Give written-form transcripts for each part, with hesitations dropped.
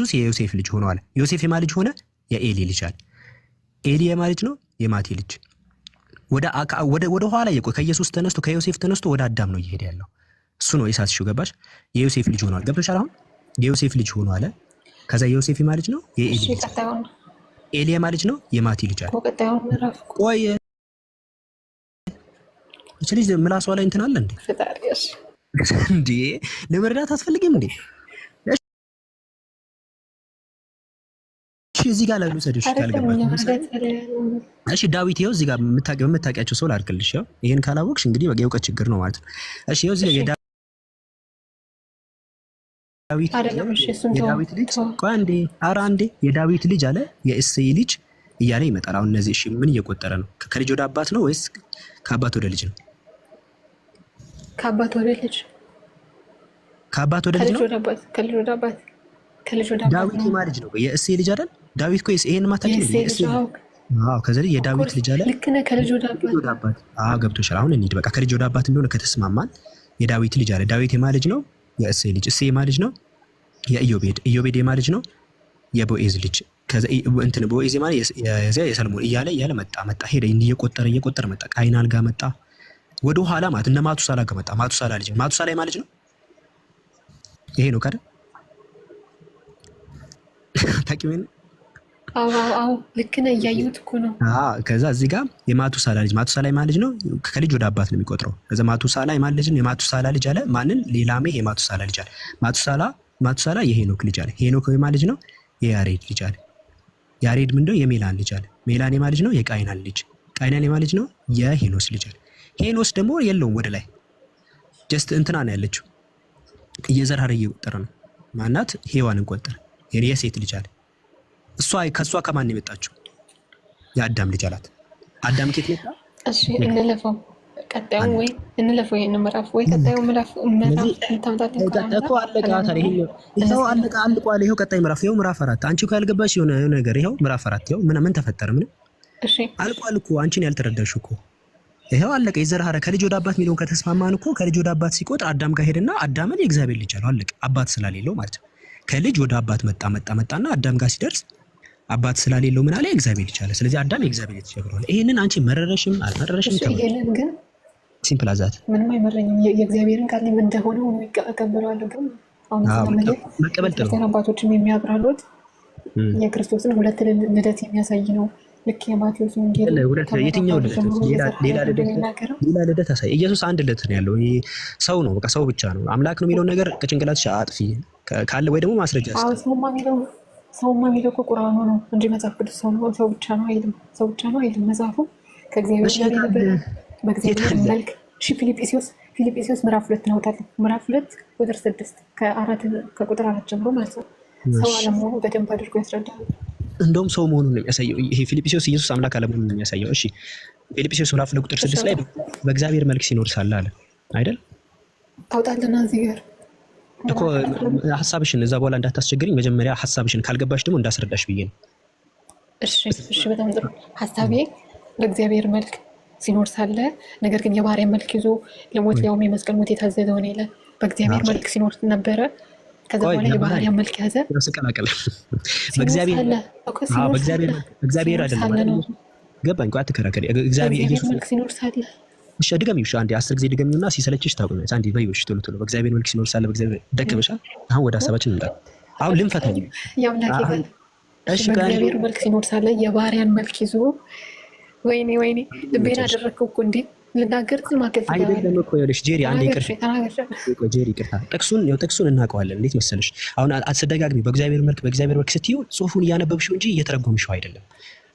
ኢየሱስ የዮሴፍ ልጅ ሆኗል። ዮሴፍ የማን ልጅ ሆነ? የኤሊ ልጅ አለ። ኤሊ የማን ልጅ ነው? የማቲ ልጅ። ወደ ኋላ ከኢየሱስ ተነስቶ ከዮሴፍ ተነስቶ ወደ አዳም ነው እየሄደ ያለው። እሱ ነው ኢሳት ሹ ገባሽ? የዮሴፍ ልጅ ሆኗል። ገብቶሻል? አሁን የዮሴፍ ልጅ ሆኖ አለ። ከዛ የዮሴፍ የማን ልጅ ነው? የኤሊ ልጅ። ኤሊ የማን ልጅ ነው? የማቲ ልጅ አለ። ቆይ እቺ ልጅ ምላሷ ላይ እንትን አለ እንዴ? እንዴ ለመረዳት አትፈልግም እንዴ? እዚህ ጋር ላይ ልውሰድሽ ካልገባሽ። እሺ ዳዊት ይኸው እዚህ ጋር የምታውቂያቸው ሰው ላድርግልሽ። ያው ይሄን ካላወቅሽ እንግዲህ የእውቀት ችግር ነው ማለት ነው። እሺ ይኸው እዚህ ጋር የዳዊት ልጅ ቆይ አንዴ፣ ኧረ አንዴ የዳዊት ልጅ አለ የእሴይ ልጅ እያለ ይመጣል። አሁን እነዚህ እሺ ምን እየቆጠረ ነው? ከልጅ ወደ አባት ነው ወይስ ከአባት ወደ ልጅ ነው? ከአባት ወደ ልጅ። ከአባት ወደ ልጅ ነው። ከልጅ ወደ አባት። ዳዊት የማን ልጅ ነው? የእሴይ ልጅ አይደል? ዳዊት እኮ ይሄን ማታውቂ ነው? የእሴይ ልጅ። አዎ ከዚህ የዳዊት ልጅ አለ። ልክ ነህ። ከልጅ ወደ አባት። አዎ ገብቶሻል። አሁን እንሂድ በቃ። ከልጅ ወደ አባት እንደሆነ ከተስማማን የዳዊት ልጅ አለ። ዳዊት የማን ልጅ ነው? የእሴይ ልጅ። እሴይ የማን ልጅ ነው? የኢዮቤድ። ኢዮቤድ የማን ልጅ ነው? የቦኤዝ ልጅ። ከዛ እንትን ቦኤዝ ማለት የሰለሞን እያለ መጣ ሄደ። እየቆጠረ መጣ። ቃይናል ጋር መጣ። ወደ ኋላ ማለት እነ ማቱሳላ ጋር መጣ። ማቱሳላ ልጅ የማን ልጅ ነው? ይሄ ነው ካደ ታቂውን። አዎ ልክ ነህ። እያየሁት እኮ ነው። ከዛ እዚህ ጋር የማቱሳላ ልጅ የማን ልጅ ነው? ከልጅ ወደ አባት ነው የሚቆጥረው። ከዛ ማቱሳላ የማን ልጅ ነው? የማቱሳላ ልጅ አለ። ማንን? ሌላሜህ የማቱሳላ ልጅ አለ። ማቱሳላ የሄኖክ ልጅ አለ። ሄኖክ የማን ልጅ ነው? የያሬድ ልጅ አለ። ያሬድ ምንድነው? የሜላን ልጅ አለ። ሜላን የማን ልጅ ነው? የቃይናን ልጅ። ቃይናን የማን ልጅ ነው? የሄኖስ ልጅ አለ። ሄኖስ ደግሞ የለውም ወደ ላይ ጀስት እንትና ነው ያለችው። የዘር ሐረግ እየቆጠረ ነው። ማናት? ሔዋንን ቆጠረ። የሴት ልጅ አለ። ከእሷ ከማን ነው የመጣችው? የአዳም ልጅ አላት። አዳም ኬት መጣ? እሺ እንለፈው ቀጣዩን ወይ እንለፈው ይሄን ምዕራፍ ወይ ቀጣዩን ምዕራፍ እንታምጣለን እኮ አለቀ። ታዲያ ይሄው አልቋል። ይሄው ቀጣይ ምዕራፍ ይሄው ምዕራፍ 4 አንቺ እኮ ያልገባሽ የሆነ ነገር ይሄው ምዕራፍ 4 ይሄው ምን ተፈጠረ? ምን እሺ አልቋል እኮ አንቺን ያልተረዳሽ እኮ ይሄው አለቀ። የዘር ሐረግ ከልጅ ወደ አባት የሚለውን ከተስማማን እኮ ከልጅ ወደ አባት ሲቆጥር አዳም ጋር ሄደና አዳምን የእግዚአብሔር ልጅ አለው። አለቀ። አባት ስላሌለው ማለት ነው። ከልጅ ወደ አባት መጣና አዳም ጋር ሲደርስ አባት ስላሌለው ምን አለ? የእግዚአብሔር ልጅ አለ። ስለዚህ አዳም የእግዚአብሔር ልጅ ይሆናል። ይሄንን አንቺ መረረሽም አልመረረሽም ይሄንን ግን ሲምፕል አዛት ምንም አይመረኝም። የእግዚአብሔርን ቃል ምን እንደሆነ ሆኖ ይቀበላሉ። ግን አሁን መቀበል ጥሩ ነው። አባቶችም የሚያብራሩት የክርስቶስን ሁለት ልደት የሚያሳይ ነው። ልክ የማቴዎስ ወንጌል የትኛው ልደት? ሌላ ልደት አሳይ። ኢየሱስ አንድ ልደት ነው ያለው። ሰው ነው፣ በቃ ሰው ብቻ ነው። አምላክ ነው የሚለው ነገር ከጭንቅላትሽ አጥፊ ካለ ወይ ደግሞ ማስረጃ ሰውማ የሚለው እኮ ቁርአኑ ነው እንጂ መጽሐፍ ቅዱስ ሰው ብቻ ነው አይልም። ሰው ብቻ ነው አይልም መጽሐፉ። ከእግዚአብሔር ጋር የነበረ በእግዚአብሔር መልክ። እሺ ፊልጵስዩስ ምዕራፍ 2 እናውጣለን። ምዕራፍ 2 ቁጥር 6 ከቁጥር 4 ጀምሮ ማለት ነው። ሰው አለመሆኑ በደንብ አድርጎ ያስረዳል። እንደውም ሰው መሆኑን ነው የሚያሳየው። ይሄ ፊልጵስዩስ ኢየሱስ አምላክ አለመሆኑን ነው የሚያሳየው። እሺ ፊልጵስዩስ ምዕራፍ 2 ቁጥር 6 ላይ በእግዚአብሔር መልክ ሲኖር ሳለ አለ አይደል? አውጣልና እዚህ ጋር እኮ ሐሳብሽን እዛ በኋላ እንዳታስቸግሪኝ። መጀመሪያ ሐሳብሽን ካልገባሽ ደግሞ እንዳስረዳሽ ብዬ ነው። እሺ በጣም ጥሩ። ሐሳቤ በእግዚአብሔር መልክ ሲኖር ሳለ ነገር ግን የባሪያ መልክ ይዞ ለሞት ሊያውም የመስቀል ሞት የታዘዘ ሆነ ይላል። በእግዚአብሔር መልክ ሲኖር ነበረ። ከዛ በኋላ የባሪያ መልክ ያዘ። ያስቀላቀለ በእግዚአብሔር አይደለም ገባኝ። ቆይ አትከራከሪ። እግዚአብሔር ኢየሱስ መልክ ሲኖር ሳለ እሺ ድገሚው። እሺ አንዴ 10 ጊዜ ድገሚውና ሲሰለችሽ ታውቁኛለሽ። አንዴ በይውሽ ቶሎ በእግዚአብሔር መልክ ሲኖር ሳለ በእግዚአብሔር ደከመሻል። አሁን ወደ ሐሳባችን እንጣ። አሁን ልንፈታኝ ያምላክ ይላል። እሺ በእግዚአብሔር መልክ ሲኖር ሳለ የባሪያን መልክ ይዞ ወይኔ ልቤና አደረከው እኮ እንዴ ልናገር ማከፍ አይደለም እኮ ይኸውልሽ ጄሪ አንዴ ይቅርታ ጥቅሱን እናውቀዋለን። እንዴት መሰለሽ አሁን አትደጋግሚ። በእግዚአብሔር መልክ ስትዩ ጽሑፉን እያነበብሽው እንጂ እየተረጎምሽው አይደለም።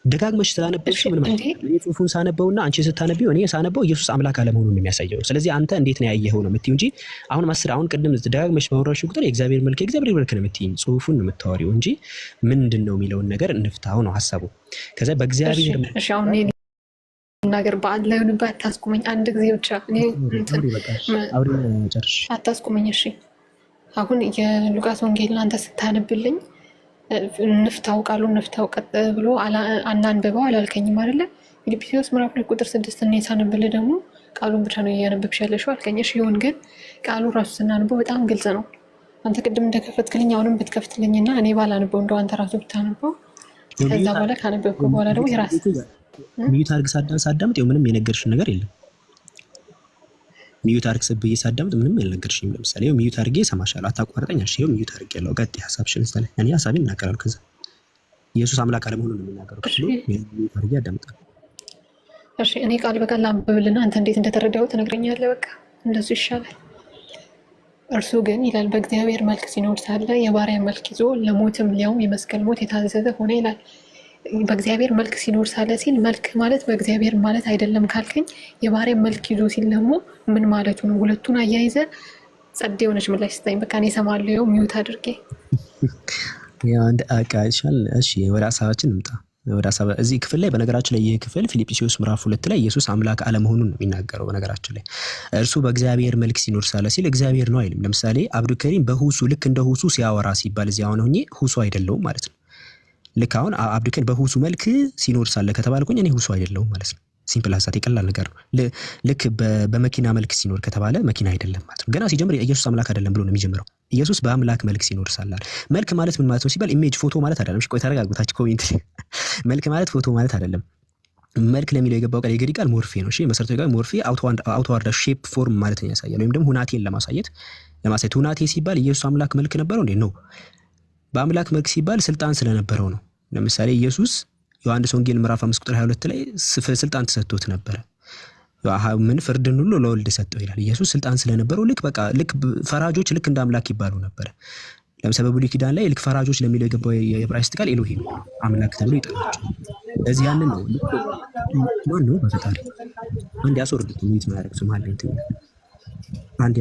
ደጋግመሽ ስላነበብሽው ምን ማለት ነው? እኔ ጽሑፉን ሳነበውና አንቺ ስታነቢው እኔ ሳነበው ኢየሱስ አምላክ አለመሆኑን ነው የሚያሳየው። ስለዚህ አንተ እንዴት ነው ያየኸው ነው የምትይው እንጂ አሁን ቅድም ደጋግመሽ ባወራሽው ቁጥር የእግዚአብሔር መልክ ነው የምትይኝ። ጽሑፉን ነው የምታወሪው እንጂ ምንድን ነው የሚለውን ነገር እንፍታው ነው ሐሳቡ። ከዛ በእግዚአብሔር ነገር በአንድ ላይ ሆነበት አታስቁመኝ። አንድ ጊዜ ብቻ እኔ አታስቁመኝ። እሺ አሁን የሉቃስ ወንጌልን አንተ ስታነብልኝ ቃሉን ንፍታው ቀጥ ብሎ አናንብበው አላልከኝም አይደለ? ፊልጵስዩስ ምዕራፍ 2 ቁጥር 6 እና ሳነብልህ ደግሞ ቃሉን ብቻ ነው እያነበብሽ ያለሽው አልከኝ። እሺ ይሁን፣ ግን ቃሉ ራሱ ስናነበው በጣም ግልጽ ነው። አንተ ቅድም እንደከፈትክልኝ አሁንም ብትከፍትልኝና እኔ ባላነበው እንደው አንተ ራሱ ብታነበው ከዛ በኋላ ካነበብኩ በኋላ ደግሞ የራስ ሚዩት አድርግ ሳዳምጥ ምንም የነገርሽን ነገር የለም። ሚዩት አድርግ ብዬ ሳዳምጥ ምንም ያልነገርሽኝ። ለምሳሌ ሚዩት አድርጌ እሰማሻለሁ፣ አታቋርጠኝ። እሺ ሚዩት አድርጌ ያለው ቀጥይ ሀሳብሽን ስለ እኔ ሀሳቤን እናገራለሁ። ከዛ ኢየሱስ አምላክ አለመሆኑን ነው የሚናገረው። ሚዩት አድርጌ አዳምጣለሁ። እሺ እኔ ቃል በቃል ላንብብልና አንተ እንዴት እንደተረዳኸው ትነግረኛለህ። በቃ እንደሱ ይሻላል። እርሱ ግን ይላል በእግዚአብሔር መልክ ሲኖር ሳለ የባሪያ መልክ ይዞ ለሞትም ሊያውም የመስቀል ሞት የታዘዘ ሆነ ይላል። በእግዚአብሔር መልክ ሲኖር ሳለ ሲል መልክ ማለት በእግዚአብሔር ማለት አይደለም ካልከኝ የባሪያ መልክ ይዞ ሲል ደግሞ ምን ማለቱ ነው? ሁለቱን አያይዘ ጸድ የሆነች ምላሽ ስጠኝ። በቃ እኔ እሰማለሁ። ሚዩት አድርጌ አንድ አቃይሻል። እሺ ወደ ሀሳባችን እንምጣ። ወደ ሀሳብ እዚህ ክፍል ላይ በነገራችን ላይ ይህ ክፍል ፊልጵስዩስ ምዕራፍ 2 ላይ ኢየሱስ አምላክ አለመሆኑን ነው የሚናገረው። በነገራችን ላይ እርሱ በእግዚአብሔር መልክ ሲኖር ሳለ ሲል እግዚአብሔር ነው አይልም። ለምሳሌ አብዱልከሪም በሁሱ ልክ እንደ ሁሱ ሲያወራ ሲባል እዚህ አሁን ሆኜ ሁሱ አይደለሁም ማለት ነው። ልክ አሁን አብዱልከሪም በሁሱ መልክ ሲኖር ሳለ ከተባልኩኝ እኔ ሁሱ አይደለሁም ማለት ነው። ሲምፕል ሀሳብ የቀላል ነገር ነው። ልክ በመኪና መልክ ሲኖር ከተባለ መኪና አይደለም ማለት ነው። ገና ሲጀምር ኢየሱስ አምላክ አይደለም ብሎ ነው የሚጀምረው። ኢየሱስ በአምላክ መልክ ሲኖር ሳለ መልክ ማለት ምን ማለት ነው ሲባል ኢሜጅ ፎቶ ማለት አይደለም። እሺ ቆይ ተረጋግታች ኮሜንት መልክ ማለት ፎቶ ማለት አይደለም። መልክ ለሚለው የገባው ቃል የግሪክ ቃል ሞርፌ ነው። እሺ መሰረታዊ ቃል ሞርፌ አውትዋርድ ሼፕ ፎርም ማለት ነው ያሳያል፣ ወይም ደግሞ ሁናቴን ለማሳየት ሁናቴ ሲባል ኢየሱስ አምላክ መልክ ነበረው እንዴ? ነው በአምላክ መልክ ሲባል ስልጣን ስለነበረው ነው። ለምሳሌ ኢየሱስ ዮሐንስ ወንጌል ምዕራፍ 5 ቁጥር 22 ላይ ስልጣን ተሰጥቶት ነበረ። ምን ፍርድን ሁሉ ለወልድ ሰጠው ይላል። ኢየሱስ ስልጣን ስለነበረው ልክ ፈራጆች ልክ እንደ አምላክ ይባሉ ነበር። ለምሳሌ በብሉይ ኪዳን ላይ ልክ ፈራጆች ለሚለው የገባው የዕብራይስጥ ቃል ኤሎሂም አምላክ ተብሎ ይጠራቸው። ለዚህ ያንን ነው ማን ነው በፈጣሪ አንድ ያስወርዱት ሚት ማድረግ ስም አለ እንትን አንድ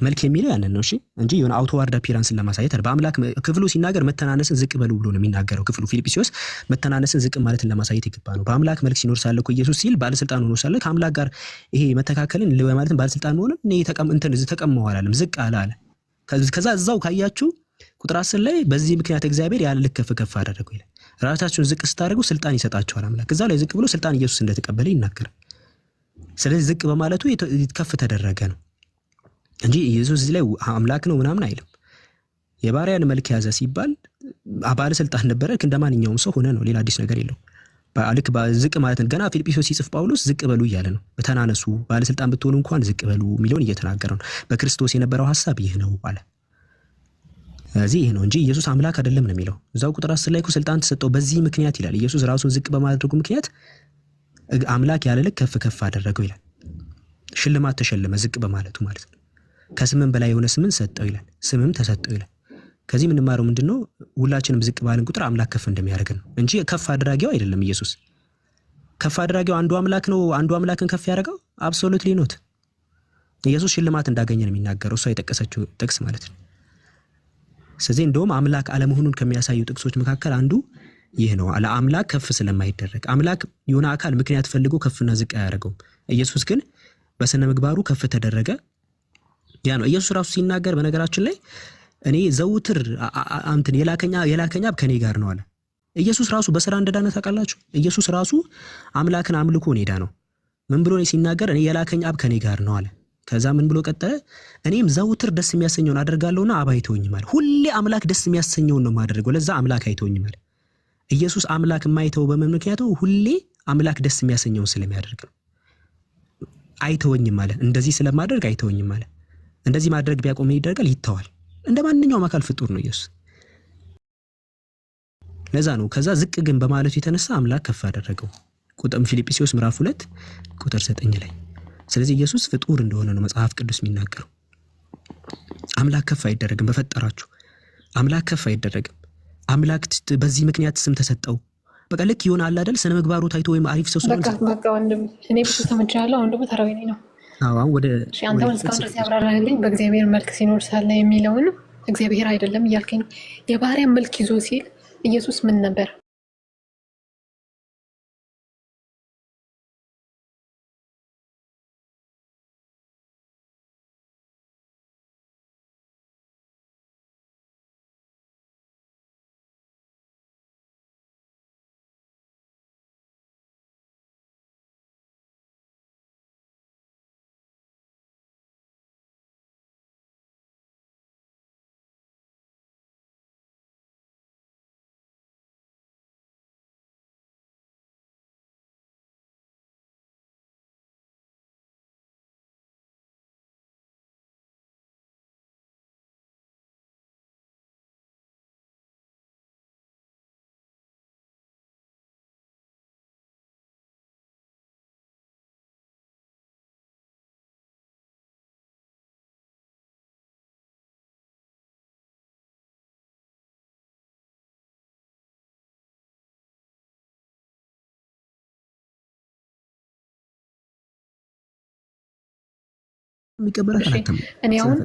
መልክ የሚለው ያንን ነው። እሺ እንጂ የሆነ አውትዋርድ አፒራንስን ለማሳየት በአምላክ ክፍሉ ሲናገር መተናነስን ዝቅ በሉ ብሎ ነው የሚናገረው። ክፍሉ ፊልጵስዩስ መተናነስን ዝቅ ማለትን ለማሳየት ይገባ ነው። በአምላክ መልክ ሲኖር ሳለ እኮ ኢየሱስ ሲል ባለስልጣን ሆኖ ሳለ ከአምላክ ጋር ይሄ መተካከልን ለማለትም ባለስልጣን ሆኖ እኔ ተቀመው አላለም፣ ዝቅ አላለ። ከዛ እዛው ካያችሁ ቁጥር 10 ላይ በዚህ ምክንያት እግዚአብሔር ያለ ልክ ከፍ አደረገው ይላል። ራሳችሁን ዝቅ ስታደርጉ ስልጣን ይሰጣችኋል አምላክ። እዛው ላይ ዝቅ ብሎ ስልጣን ኢየሱስ እንደተቀበለ ይናገራል። ስለዚህ ዝቅ በማለቱ ከፍ ተደረገ ነው እንጂ ኢየሱስ እዚህ ላይ አምላክ ነው ምናምን አይልም። የባሪያን መልክ ያዘ ሲባል ባለስልጣን ነበረ፣ እንደማንኛውም ሰው ሆነ ነው። ሌላ አዲስ ነገር የለው። ልክ ዝቅ ማለት ገና ፊልጵስዩስ ሲጽፍ ጳውሎስ ዝቅ በሉ እያለ ነው። በተናነሱ ባለስልጣን ብትሆኑ እንኳን ዝቅ በሉ የሚለውን እየተናገረ ነው። በክርስቶስ የነበረው ሐሳብ ይህ ነው አለ። ስለዚህ ይህ ነው እንጂ ኢየሱስ አምላክ አይደለም ነው የሚለው። እዛው ቁጥር 10 ላይ እኮ ስልጣን ተሰጠው በዚህ ምክንያት ይላል። ኢየሱስ ራሱን ዝቅ በማድረጉ ምክንያት አምላክ ያለ ልክ ከፍ አደረገው ይላል። ሽልማት ተሸለመ ዝቅ በማለቱ ማለት ነው። ከስምም በላይ የሆነ ስምን ሰጠው ይላል። ስምም ተሰጠው ይላል። ከዚህ የምንማረው ምንድነው? ሁላችንም ዝቅ ባልን ቁጥር አምላክ ከፍ እንደሚያደርገን ነው እንጂ ከፍ አድራጊው አይደለም። ኢየሱስ ከፍ አድራጊው አንዱ አምላክ ነው። አንዱ አምላክን ከፍ ያደርገው አብሶሉትሊ ኖት። ኢየሱስ ሽልማት እንዳገኘ ነው የሚናገረው፣ እሷ የጠቀሰችው ጥቅስ ማለት ነው። ስለዚህ እንደውም አምላክ አለመሆኑን ከሚያሳዩ ጥቅሶች መካከል አንዱ ይህ ነው። ለአምላክ ከፍ ስለማይደረግ አምላክ የሆነ አካል ምክንያት ፈልጎ ከፍና ዝቅ አያደርገውም። ኢየሱስ ግን በስነ ምግባሩ ከፍ ተደረገ። ያ ነው ኢየሱስ ራሱ ሲናገር በነገራችን ላይ እኔ ዘውትር አንተን የላከኛ አብ ከኔ ጋር ነው አለ። ኢየሱስ ራሱ በስራ እንደዳነ ታውቃላችሁ። ኢየሱስ ራሱ አምላክን አምልኮ ኔዳ ነው። ምን ብሎ ነው ሲናገር? እኔ የላከኛ አብ ከኔ ጋር ነው አለ። ከዛ ምን ብሎ ቀጠለ? እኔም ዘውትር ደስ የሚያሰኘውን አደርጋለሁና አብ አይተውኝም አለ። ሁሌ አምላክ ደስ የሚያሰኘውን ነው የማደርገው፣ ለዛ አምላክ አይተውኝም አለ። ኢየሱስ አምላክ የማይተው በምን ምክንያቱ? ሁሌ አምላክ ደስ የሚያሰኘውን ስለሚያደርግ ነው። አይተውኝም አለ። እንደዚህ ስለማደርግ አይተውኝም አለ። እንደዚህ ማድረግ ቢያቆም ይደረጋል፣ ይተዋል። እንደ ማንኛውም አካል ፍጡር ነው ኢየሱስ። ለዛ ነው ከዛ ዝቅ ግን በማለቱ የተነሳ አምላክ ከፍ አደረገው። ቁጥም ፊልጵስዩስ ምዕራፍ 2 ቁጥር 9 ላይ። ስለዚህ ኢየሱስ ፍጡር እንደሆነ ነው መጽሐፍ ቅዱስ የሚናገረው። አምላክ ከፍ አይደረግም። በፈጠራችሁ አምላክ ከፍ አይደረግም። አምላክ በዚህ ምክንያት ስም ተሰጠው። በቃ ልክ ይሆን አለ አይደል? ስነ ምግባሩ ታይቶ ወይም አሪፍ ሰው ስለሆነ በቃ ወንድም እኔ ብዙ ተመቻለሁ። አሁን ደግሞ ተራዊ ነው። አሁን ወደ አንተ እስካሁን ድረስ ያብራራልኝ በእግዚአብሔር መልክ ሲኖር ሳለ የሚለውን እግዚአብሔር አይደለም እያልከኝ የባሪያ መልክ ይዞ ሲል ኢየሱስ ምን ነበር? የሚቀበላት አላተም እኔ አሁን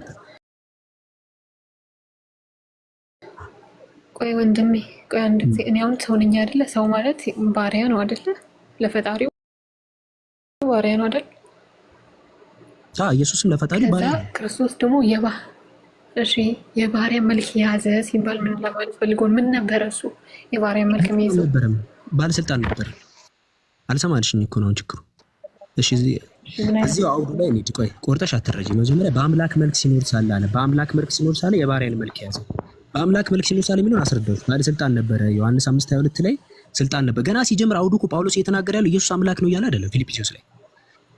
ቆይ ወንድሜ ቆይ አንድ ጊዜ እኔ አሁን ሰው ነኝ አይደለ? ሰው ማለት ባሪያ ነው አይደለ? ለፈጣሪው ባሪያ ነው አይደል? ኢየሱስም ለፈጣሪው ባሪያ ነው። ክርስቶስ ደግሞ የባሪያ መልክ የያዘ ሲባል ምን ለማለት ፈልጎን ምን ነበር? እሱ የባሪያ መልክ የሚይዘው ነበርም ባለስልጣን ነበር። አልሰማልሽኝ እኮ ነው ችግሩ። እሺ እዚህ አውዱ ላይ እንሂድ። ቆይ ቆርጠሽ አትረጂ። መጀመሪያ በአምላክ መልክ ሲኖር ሳለ አለ። በአምላክ መልክ ሲኖር ሳለ የባሪያን መልክ ያዘ። በአምላክ መልክ ሲኖር ሳለ የሚለውን አስረዳሁት። ባለስልጣን ነበረ። ዮሐንስ 5:22 ላይ ስልጣን ነበር። ገና ሲጀምር አውዱ እኮ ጳውሎስ እየተናገረ ያለው ኢየሱስ አምላክ ነው እያለ አይደለም።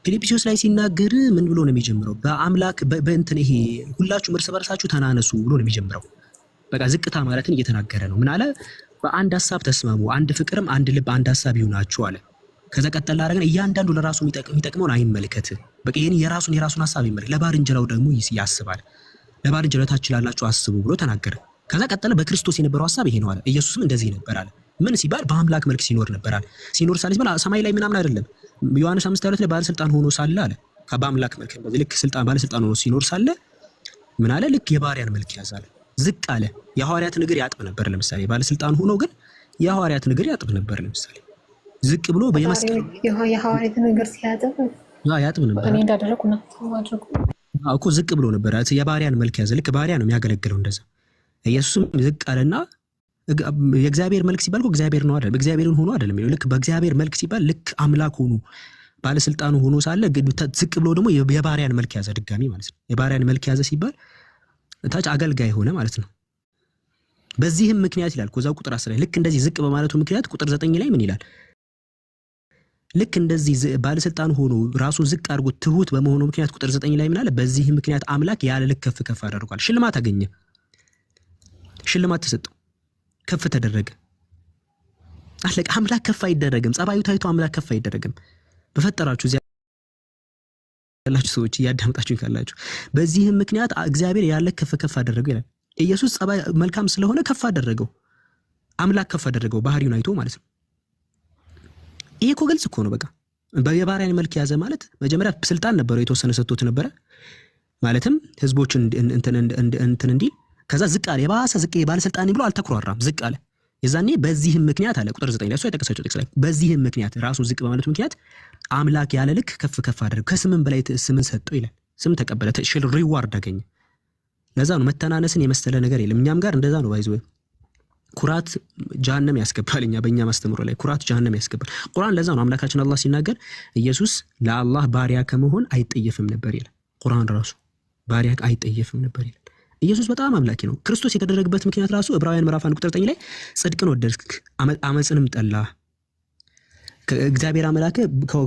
ፊልጵስዩስ ላይ ሲናገር ምን ብሎ ነው የሚጀምረው? በአምላክ በእንትን ይሄ ሁላችሁም እርስ በርሳችሁ ተናነሱ ብሎ ነው የሚጀምረው። በቃ ዝቅታ ማለትን እየተናገረ ነው። ምን አለ? በአንድ ሐሳብ ተስማሙ፣ አንድ ፍቅርም፣ አንድ ልብ፣ አንድ ሐሳብ ይሁናችሁ አለ። ከዛ ቀጠል አደረገን። እያንዳንዱ ለራሱ የሚጠቅመውን አይመልከት። በቃ ይሄን የራሱን ሐሳብ ይመልከት፣ ለባልንጀራው ደግሞ ያስባል። ለባልንጀራው ታች ላላችሁ አስቡ ብሎ ተናገረ። ከዛ ቀጠለ። በክርስቶስ የነበረው ሐሳብ ይሄ ነው አለ። ኢየሱስም እንደዚህ ነበር አለ። ምን ሲባል በአምላክ መልክ ሲኖር ነበር አለ። ሲኖር ሳለ ሰማይ ላይ ምናምን አይደለም። ዮሐንስ 5:22 ላይ ባለስልጣን ሆኖ ሳለ አለ በአምላክ መልክ በዚህ ልክ ባለስልጣን ሆኖ ሲኖር ሳለ ምን አለ? ልክ የባሪያን መልክ ያዛል። ዝቅ አለ። የሐዋርያትን እግር ያጥብ ነበር። ለምሳሌ ባለስልጣን ሆኖ ግን የሐዋርያትን እግር ያጥብ ነበር። ለምሳሌ ዝቅ ብሎ በየመስቀል የሐዋርያትን እግር ሲያጥብ ያጥብ ነበር። እኔ እንዳደረኩ ነው ማድረጉ እኮ ዝቅ ብሎ ነበር። የባሪያን መልክ ያዘ። ልክ ባሪያ ነው የሚያገለግለው እንደዛ። ኢየሱስም ዝቅ አለና የእግዚአብሔር መልክ ሲባል እኮ እግዚአብሔር ነው አይደል? በእግዚአብሔርን ሆኖ አይደለም የሚለው። ልክ በእግዚአብሔር መልክ ሲባል ልክ አምላክ ሆኖ ባለስልጣኑ ሆኖ ሳለ ዝቅ ብሎ ደግሞ የባሪያን መልክ ያዘ ድጋሚ ማለት ነው። የባሪያን መልክ ያዘ ሲባል ታች አገልጋይ ሆነ ማለት ነው። በዚህም ምክንያት ይላል ከዛው ቁጥር 10 ላይ ልክ እንደዚህ ዝቅ በማለቱ ምክንያት ቁጥር 9 ላይ ምን ይላል? ልክ እንደዚህ ባለስልጣን ሆኖ ራሱን ዝቅ አድርጎ ትሁት በመሆኑ ምክንያት ቁጥር 9 ላይ ምን አለ? በዚህ ምክንያት አምላክ ያለ ልክ ከፍ አድርጓል። ሽልማት አገኘ። ሽልማት ተሰጠው። ከፍ ተደረገ። አለቀ። አምላክ ከፍ አይደረግም። ጸባዩ ታይቶ አምላክ ከፍ አይደረግም። በፈጠራችሁ እዚያ ያላችሁ ሰዎች እያዳምጣችሁኝ ካላችሁ በዚህም ምክንያት እግዚአብሔር ያለ ከፍ አደረገው ይላል። ኢየሱስ ጸባይ መልካም ስለሆነ ከፍ አደረገው። አምላክ ከፍ አደረገው ባህሪውን አይቶ ማለት ነው። ይሄ እኮ ግልጽ እኮ ነው። በቃ የባሪያን መልክ ያዘ ማለት መጀመሪያ ስልጣን ነበረው፣ የተወሰነ ሰጥቶት ነበረ። ማለትም ህዝቦችን እንትን እንዲህ ከዛ ዝቅ አለ። የባሰ ዝቅ ባለስልጣን ብሎ አልተኩራራም፣ ዝቅ አለ። የዛኔ በዚህም ምክንያት አለ ቁጥር 9 ላይ እሱ የተከሰተው ጥቅስ ላይ በዚህም ምክንያት ራሱ ዝቅ በማለቱ ምክንያት አምላክ ያለ ልክ ከፍ አደረገው፣ ከስምም በላይ ስምን ሰጠው ይላል። ስም ተቀበለ፣ ሪዋርድ አገኘ። ለዛ ነው መተናነስን የመሰለ ነገር የለም። እኛም ጋር እንደዛ ነው። ባይዘው ኩራት ጀሃነም ያስገባል። በእኛ ማስተምሮ ላይ ኩራት ጀሃነም ያስገባል። ቁርአን ለዛ ነው አምላካችን አላህ ሲናገር ኢየሱስ ለአላህ ባሪያ ከመሆን አይጠየፍም ነበር ይላል። ቁርአን ራሱ ባሪያ አይጠየፍም ነበር ይላል። ኢየሱስ በጣም አምላኪ ነው። ክርስቶስ የተደረገበት ምክንያት ራሱ ዕብራውያን ምዕራፍ 1 ቁጥር 9 ላይ ጽድቅን ወደድክ አመጽንም ጠላህ፣ እግዚአብሔር አምላክ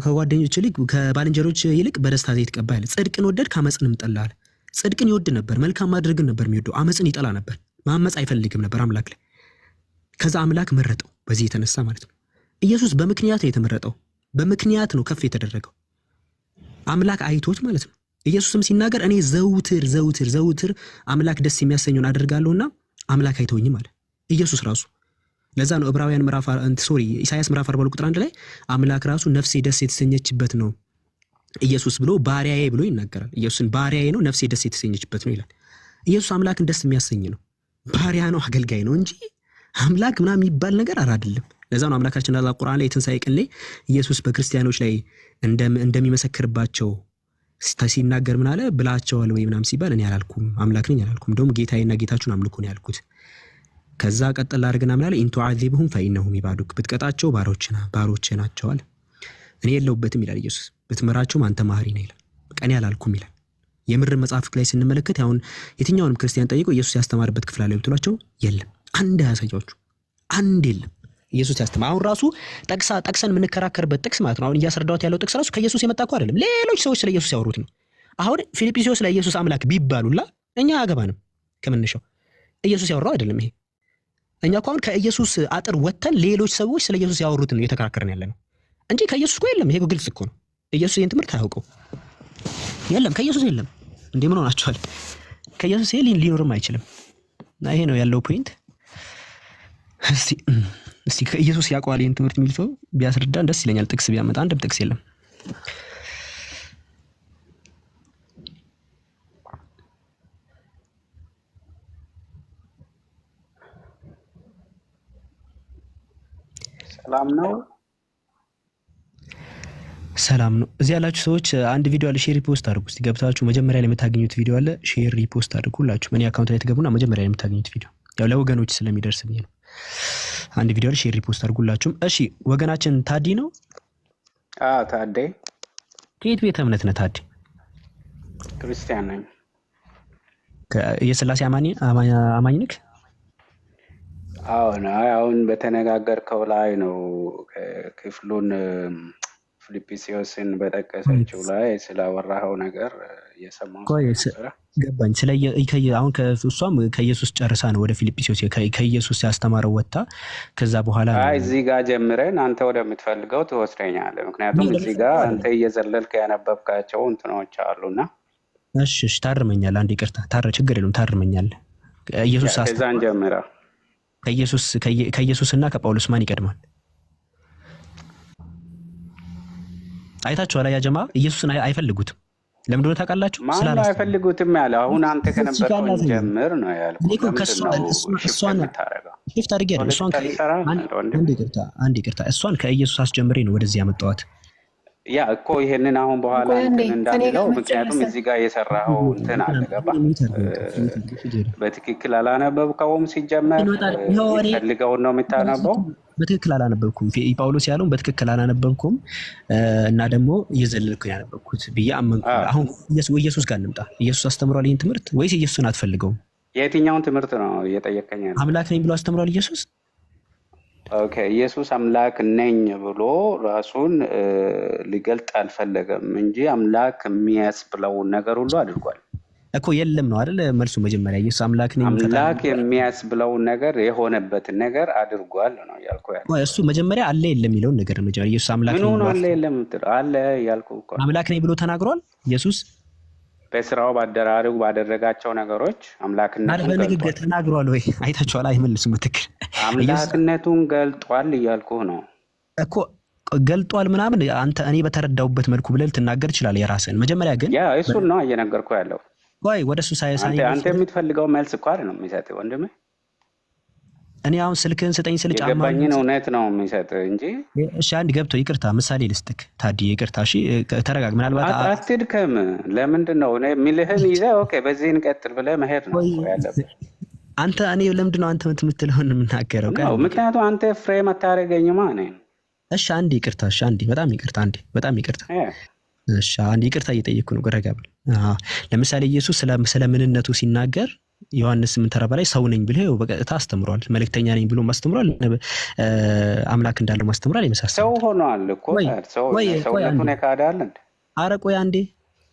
ከጓደኞች ይልቅ ከባልንጀሮች ይልቅ በደስታ ዘይት ቀባህ ይላል። ጽድቅን ወደድክ አመጽንም ጠላህ። ጽድቅን ይወድ ነበር፣ መልካም ማድረግን ነበር የሚወደው፣ አመጽን ይጠላ ነበር። ማመጽ አይፈልግም ነበር አምላክ ላይ። ከዛ አምላክ መረጠው በዚህ የተነሳ ማለት ነው። ኢየሱስ በምክንያት ነው የተመረጠው፣ በምክንያት ነው ከፍ የተደረገው አምላክ አይቶት ማለት ነው። ኢየሱስም ሲናገር እኔ ዘውትር አምላክ ደስ የሚያሰኘውን አደርጋለሁና አምላክ አይተውኝም አለ ኢየሱስ ራሱ። ለዛ ነው ዕብራውያን ኢሳይያስ ምዕራፍ 40 ቁጥር 1 ላይ አምላክ ራሱ ነፍሴ ደስ የተሰኘችበት ነው ኢየሱስ ብሎ ባሪያዬ ብሎ ይናገራል። ኢየሱስን ባሪያዬ ነው ነፍሴ ደስ የተሰኘችበት ነው ይላል። ኢየሱስ አምላክን ደስ የሚያሰኝ ነው፣ ባሪያ ነው፣ አገልጋይ ነው እንጂ አምላክ ምናምን የሚባል ነገር አይደለም። ለዛ ነው አምላካችን አላህ ቁርአን ላይ የትንሣኤ ቀን ላይ ኢየሱስ በክርስቲያኖች ላይ እንደሚመሰክርባቸው ሲናገር ምን አለ? ብላቸዋል ወይ ምናምን ሲባል እኔ አላልኩም፣ አምላክ ነኝ አላልኩም፣ እንደውም ጌታዬና ጌታችሁን አምልኩ ነው ያልኩት። ከዛ ቀጥል አድርገና ምን አለ? ኢን ቱዓዚብሁም ፈኢነሁም ኢባዱክ፣ ብትቀጣቸው ባሮች ናቸው አለ። እኔ የለሁበትም ይላል ኢየሱስ፣ ብትመራቸውም አንተ ማህሪ ነህ ይላል። እኔ አላልኩም ይላል። የምር መጽሐፍ ላይ ስንመለከት አሁን የትኛውንም ክርስቲያን ጠይቆ ኢየሱስ ያስተማረበት ክፍል አለ ብትሏቸው የለም፣ አንድ ያሳያችሁ አንድ የለም። ኢየሱስ ያስተማረ አሁን ራሱ ጠቅሰን የምንከራከርበት ጥቅስ ማለት ነው። አሁን እያስረዳሁት ያለው ጥቅስ ራሱ ከኢየሱስ የመጣ እኮ አይደለም፣ ሌሎች ሰዎች ስለ ኢየሱስ ያወሩት ነው። አሁን ፊልጵስዩስ ላይ ኢየሱስ አምላክ ቢባሉላ እኛ አገባንም ከመነሻው ኢየሱስ ያወራው አይደለም ይሄ። እኛ እኮ አሁን ከኢየሱስ አጥር ወተን ሌሎች ሰዎች ስለ ኢየሱስ ያወሩት ነው እየተከራከርን ያለ ነው እንጂ ከኢየሱስ እኮ የለም። ይሄ ግልጽ እኮ ነው። ኢየሱስ ይሄን ትምህርት አያውቀው። የለም ከኢየሱስ የለም። እንዴ ምን ሆናችኋል? ከኢየሱስ ይሄ ሊኖርም አይችልም። እና ይሄ ነው ያለው ፖይንት። እስቲ ከኢየሱስ ያውቀዋል ይሄን ትምህርት የሚል ሰው ቢያስረዳን ደስ ይለኛል። ጥቅስ ቢያመጣ አንድም ጥቅስ የለም። ሰላም ነው። ሰላም ነው። እዚህ ያላችሁ ሰዎች አንድ ቪዲዮ አለ፣ ሼር ሪፖስት አድርጉ። እስቲ ገብታችሁ መጀመሪያ ላይ የምታገኙት ቪዲዮ አለ፣ ሼር ሪፖስት አድርጉ። ሁላችሁ እኔ አካውንት ላይ ትገቡና መጀመሪያ ላይ የምታገኙት ቪዲዮ ያው ለወገኖች ስለሚደርስ ብዬ ነው። አንድ ቪዲዮ አለ፣ ሼር ሪፖስት አድርጉላችሁም። እሺ ወገናችን ታዲ ነው። ታዴ። ከየት ቤተ እምነት ነህ ታዲ? ክርስቲያን ነኝ። የሥላሴ አማኝ ነህ? አሁን በተነጋገርከው ላይ ነው ክፍሉን ፊልጵስዩስን በጠቀሰችው ላይ ስላወራኸው ነገር እየሰማሁ ገባኝ። አሁን እሷም ከኢየሱስ ጨርሳ ነው ወደ ፊልጵስዩስ ከኢየሱስ ያስተማረው ወጣ። ከዛ በኋላ እዚህ ጋር ጀምረን አንተ ወደምትፈልገው ትወስደኛለህ። ምክንያቱም እዚህ ጋር አንተ እየዘለልክ ያነበብካቸው እንትኖች አሉና። እሺ ታርመኛለህ። አንዴ ይቅርታ፣ ችግር የለውም ታርመኛለህ። ኢየሱስ ከዛን ጀምራ ከኢየሱስና ከጳውሎስ ማን ይቀድማል? አይታችኋል? ያ ጀማ ኢየሱስን አይፈልጉትም። ለምን እንደሆነ ታውቃላችሁ? ማን አይፈልጉትም ያለ አሁን አንተ ከነበርከው ጀምር ነው ያልኩት። እኔ እኮ ሽፍት አድርጌ አይደል እሷን ከኢየሱስ አስጀምሬ ነው ወደዚህ ያመጣኋት። ያ እኮ ይሄንን አሁን በኋላ እንዳለው ምክንያቱም እዚህ ጋር የሰራኸው እንትን አለ። ገባህ? በትክክል አላነበብከውም። ሲጀመር ፈልገውን ነው የምታነበው። በትክክል አላነበብኩም። ጳውሎስ ያለውን በትክክል አላነበብኩም እና ደግሞ እየዘለልኩ ያነበብኩት ብዬ አመንኩ። አሁን ኢየሱስ ጋር እንምጣ። ኢየሱስ አስተምሯል ይህን ትምህርት ወይስ ኢየሱስን አትፈልገውም? የትኛውን ትምህርት ነው እየጠየቀኝ ያለው? አምላክ ነኝ ብሎ አስተምሯል ኢየሱስ። ኦኬ፣ ኢየሱስ አምላክ ነኝ ብሎ ራሱን ሊገልጥ አልፈለገም እንጂ አምላክ የሚያስብለውን ነገር ሁሉ አድርጓል እኮ። የለም ነው አይደል መልሱ? መጀመሪያ ኢየሱስ አምላክ ነኝ አምላክ የሚያስብለውን ነገር የሆነበትን ነገር አድርጓል ነው ያልኩ ያለው። እሱ መጀመሪያ አለ የለም የሚለውን ነገር መጀመሪያ ኢየሱስ አምላክ ነኝ ምን አለ የለም አለ ያልኩ እኮ። አምላክ ነኝ ብሎ ተናግሯል ኢየሱስ። በስራው ባደራረጉ ባደረጋቸው ነገሮች አምላክነቱን በንግግር ተናግሯል ወይ? አይታችኋል? አይመልሱም። በትክክል አምላክነቱን ገልጧል እያልኩህ ነው እኮ። ገልጧል ምናምን አንተ እኔ በተረዳውበት መልኩ ብለህ ልትናገር ትችላለህ የራስህን። መጀመሪያ ግን ያ እሱን ነው እየነገርኩህ ያለው። ወይ ወደ እሱ ሳይሳኒ አንተ የምትፈልገው መልስ እኮ አይደል ነው የሚሰጥህ ወንድሜ። እኔ አሁን ስልክህን ስጠኝ ስል ጫማ የገባኝን እውነት ነው የሚሰጥህ እንጂ። እሺ አንድ ገብቶ ይቅርታ ምሳሌ ልስጥክ ታዲ፣ ይቅርታ እሺ ተረጋግ። ምናልባት አትድከም። ለምንድን ነው እኔ የሚልህን ይዘህ ኦኬ በዚህ እንቀጥል ብለህ መሄድ ነው ያለብህ። አንተ እኔ ለምንድን ነው አንተ የምትለውን የምናገረው? ምክንያቱም አንተ ፍሬም አታደርገኝማ እኔን። እሺ አንድ ይቅርታ፣ እሺ አንዴ በጣም ይቅርታ፣ አንዴ በጣም ይቅርታ። እሺ አንድ ይቅርታ እየጠየቅኩ ነው። ረጋ በል። ለምሳሌ ኢየሱስ ስለ ምንነቱ ሲናገር ዮሐንስ 8:40 ላይ ሰው ነኝ ብሎ በቀጥታ አስተምሯል። መልእክተኛ ነኝ ብሎ ማስተምሯል። አምላክ እንዳለው ማስተምሯል። የመሳሰለው ሰው ሆኗል እኮ ሰውነቱን ካዳል እንዴ? ኧረ ቆይ አንዴ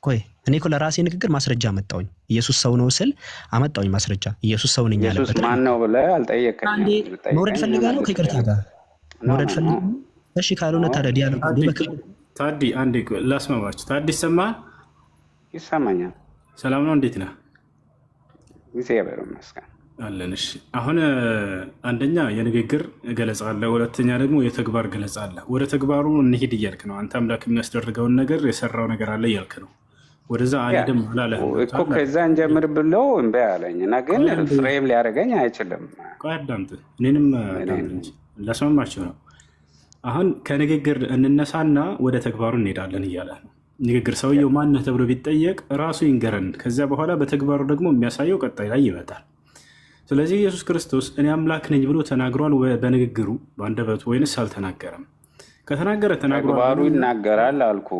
ቆይ። እኔ እኮ ለራሴ ንግግር ማስረጃ አመጣሁኝ። ኢየሱስ ሰው ነው ስል አመጣሁኝ ማስረጃ። ኢየሱስ ሰው ነኝ ያለበት ኢየሱስ ማን ነው ብለህ አልጠየቀኝም። አንዴ መውረድ ፈልጋለሁ ከይቅርታ ጋር መውረድ ፈልጋለሁ። እሺ ካልሆነ ታዲያ ዲያሎግ ታዲ አንዴ ላስማማችሁ። ታዲ ይሰማል? ይሰማኛል። ሰላም ነው? እንዴት ነህ? እግዚአብሔር ይመስገን አለን። እሺ አሁን አንደኛ የንግግር ገለጻ አለ፣ ሁለተኛ ደግሞ የተግባር ገለጻ አለ። ወደ ተግባሩ እንሂድ እያልክ ነው አንተ። አምላክ የሚያስደርገውን ነገር የሰራው ነገር አለ እያልክ ነው። ወደዛ አልሄድም አላለህ እኮ። ከዛ እንጀምር ብለው እምቢ አለኝ እና ግን ፍሬም ሊያደርገኝ አይችልም። ቆይ አዳምጥ፣ እኔንም ላስማማችሁ ነው። አሁን ከንግግር እንነሳና ወደ ተግባሩ እንሄዳለን እያለ ነው። ንግግር ሰውየው ማነህ ተብሎ ቢጠየቅ ራሱ ይንገረን። ከዚያ በኋላ በተግባሩ ደግሞ የሚያሳየው ቀጣይ ላይ ይመጣል። ስለዚህ ኢየሱስ ክርስቶስ እኔ አምላክ ነኝ ብሎ ተናግሯል በንግግሩ በአንደበቱ ወይንስ አልተናገረም? ከተናገረ ተግባሩ ይናገራል አልኩ።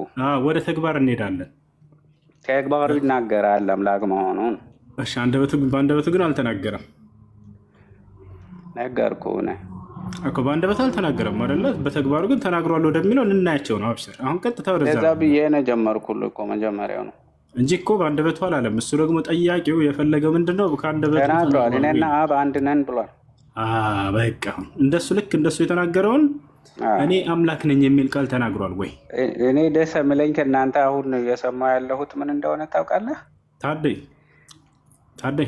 ወደ ተግባር እንሄዳለን። ተግባሩ ይናገራል አምላክ መሆኑን። እሺ በአንደበቱ ግን አልተናገረም። ነገርኩህ እኮ በአንደበቱ አልተናገረም አይደለ? በተግባሩ ግን ተናግሯል ወደሚለው እንናያቸው ነው። አብሽር አሁን ቀጥታ ወደዛ ለዛ ብዬ ነው ጀመርኩልህ እኮ መጀመሪያው ነው እንጂ እኮ በአንደበቱ አላለም። እሱ ደግሞ ጠያቂው የፈለገው ምንድነው? ከአንደበቱ ተናግሯል። እኔና አብ አንድ ነን ብሏል። በቃ እንደሱ ልክ እንደሱ የተናገረውን እኔ አምላክ ነኝ የሚል ቃል ተናግሯል ወይ? እኔ ደስ የሚለኝ ከእናንተ አሁን እየሰማሁ ያለሁት ምን እንደሆነ ታውቃለህ? ታዲያ